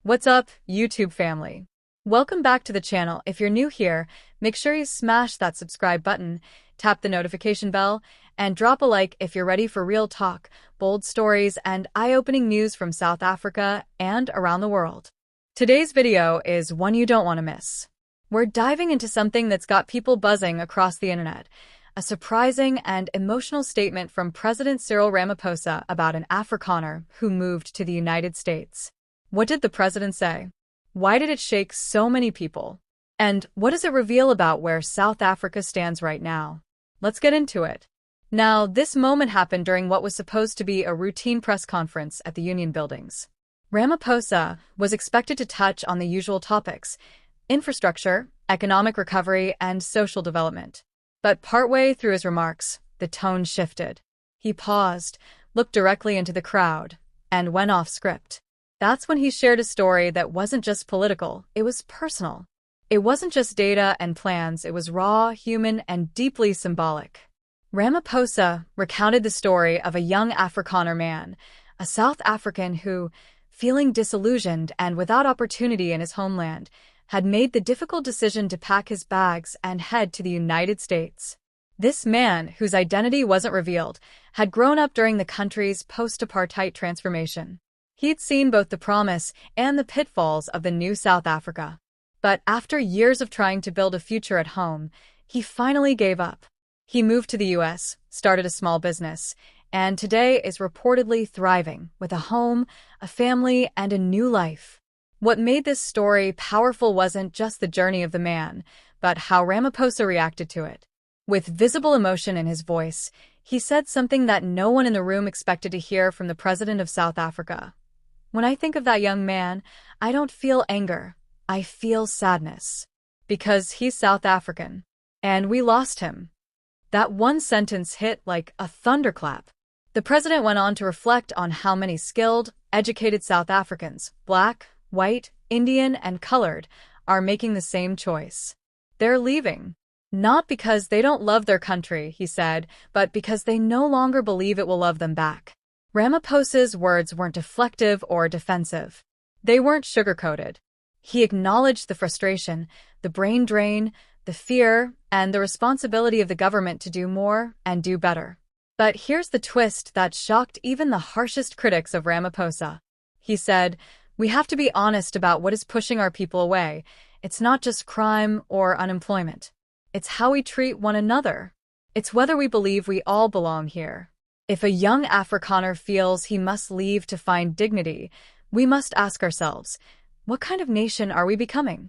What's up, YouTube family? Welcome back to the channel. If you're new here, make sure you smash that subscribe button, tap the notification bell, and drop a like if you're ready for real talk, bold stories, and eye-opening news from South Africa and around the world. Today's video is one you don't want to miss. We're diving into something that's got people buzzing across the internet, a surprising and emotional statement from President Cyril Ramaphosa about an Afrikaner who moved to the United States. What did the president say? Why did it shake so many people? And what does it reveal about where South Africa stands right now? Let's get into it. Now, this moment happened during what was supposed to be a routine press conference at the Union buildings. Ramaphosa was expected to touch on the usual topics: infrastructure, economic recovery, and social development. But partway through his remarks, the tone shifted. He paused, looked directly into the crowd, and went off script. That's when he shared a story that wasn't just political, it was personal. It wasn't just data and plans, it was raw, human, and deeply symbolic. Ramaphosa recounted the story of a young Afrikaner man, a South African who, feeling disillusioned and without opportunity in his homeland, had made the difficult decision to pack his bags and head to the United States. This man, whose identity wasn't revealed, had grown up during the country's post-apartheid transformation. He'd seen both the promise and the pitfalls of the new South Africa. But after years of trying to build a future at home, he finally gave up. He moved to the US, started a small business, and today is reportedly thriving with a home, a family, and a new life. What made this story powerful wasn't just the journey of the man, but how Ramaphosa reacted to it. With visible emotion in his voice, he said something that no one in the room expected to hear from the president of South Africa. "When I think of that young man, I don't feel anger. I feel sadness. Because he's South African. And we lost him." That one sentence hit like a thunderclap. The president went on to reflect on how many skilled, educated South Africans, black, white, Indian, and colored, are making the same choice. They're leaving. Not because they don't love their country, he said, but because they no longer believe it will love them back. Ramaphosa's words weren't deflective or defensive. They weren't sugar-coated. He acknowledged the frustration, the brain drain, the fear, and the responsibility of the government to do more and do better. But here's the twist that shocked even the harshest critics of Ramaphosa. He said, "We have to be honest about what is pushing our people away. It's not just crime or unemployment. It's how we treat one another. It's whether we believe we all belong here. If a young Afrikaner feels he must leave to find dignity, we must ask ourselves, what kind of nation are we becoming?"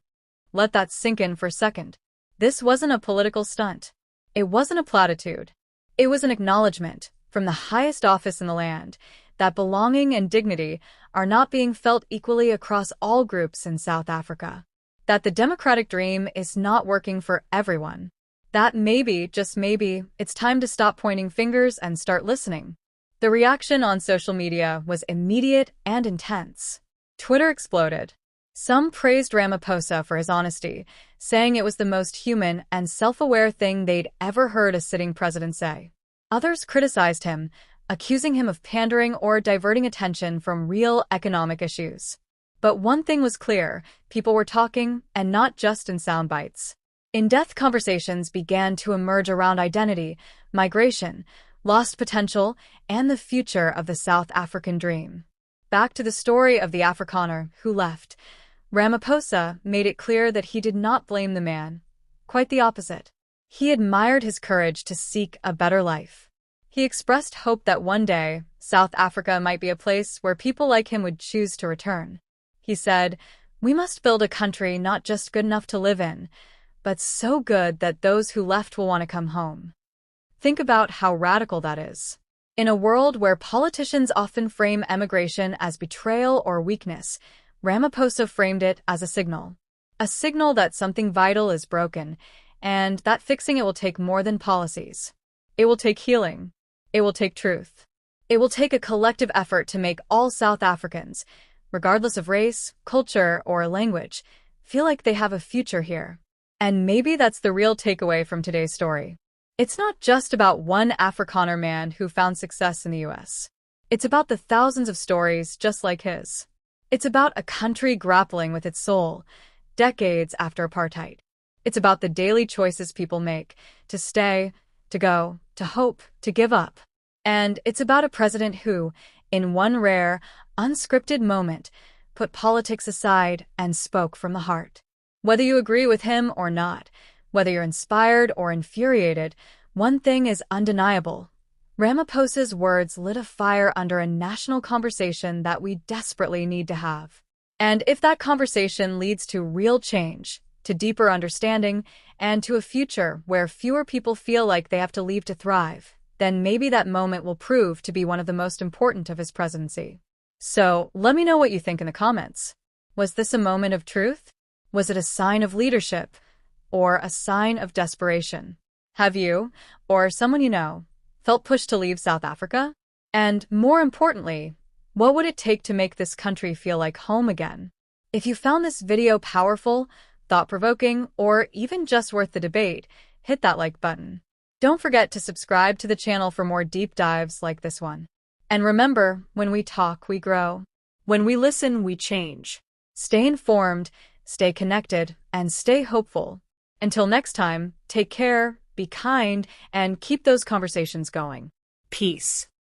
Let that sink in for a second. This wasn't a political stunt. It wasn't a platitude. It was an acknowledgement, from the highest office in the land, that belonging and dignity are not being felt equally across all groups in South Africa. That the democratic dream is not working for everyone. That maybe, just maybe, it's time to stop pointing fingers and start listening. The reaction on social media was immediate and intense. Twitter exploded. Some praised Ramaphosa for his honesty, saying it was the most human and self-aware thing they'd ever heard a sitting president say. Others criticized him, accusing him of pandering or diverting attention from real economic issues. But one thing was clear: people were talking, and not just in sound bites. In-depth conversations began to emerge around identity, migration, lost potential, and the future of the South African dream. Back to the story of the Afrikaner who left, Ramaphosa made it clear that he did not blame the man. Quite the opposite. He admired his courage to seek a better life. He expressed hope that one day, South Africa might be a place where people like him would choose to return. He said, "We must build a country not just good enough to live in, but so good that those who left will want to come home." Think about how radical that is. In a world where politicians often frame emigration as betrayal or weakness, Ramaphosa framed it as a signal. A signal that something vital is broken, and that fixing it will take more than policies. It will take healing. It will take truth. It will take a collective effort to make all South Africans, regardless of race, culture, or language, feel like they have a future here. And maybe that's the real takeaway from today's story. It's not just about one Afrikaner man who found success in the US. It's about the thousands of stories just like his. It's about a country grappling with its soul, decades after apartheid. It's about the daily choices people make to stay, to go, to hope, to give up. And it's about a president who, in one rare, unscripted moment, put politics aside and spoke from the heart. Whether you agree with him or not, whether you're inspired or infuriated, one thing is undeniable. Ramaphosa's words lit a fire under a national conversation that we desperately need to have. And if that conversation leads to real change, to deeper understanding, and to a future where fewer people feel like they have to leave to thrive, then maybe that moment will prove to be one of the most important of his presidency. So, let me know what you think in the comments. Was this a moment of truth? Was it a sign of leadership? Or a sign of desperation? Have you, or someone you know, felt pushed to leave South Africa? And more importantly, what would it take to make this country feel like home again? If you found this video powerful, thought-provoking, or even just worth the debate, hit that like button. Don't forget to subscribe to the channel for more deep dives like this one. And remember, when we talk, we grow. When we listen, we change. Stay informed, stay connected, and stay hopeful. Until next time, take care, be kind, and keep those conversations going. Peace.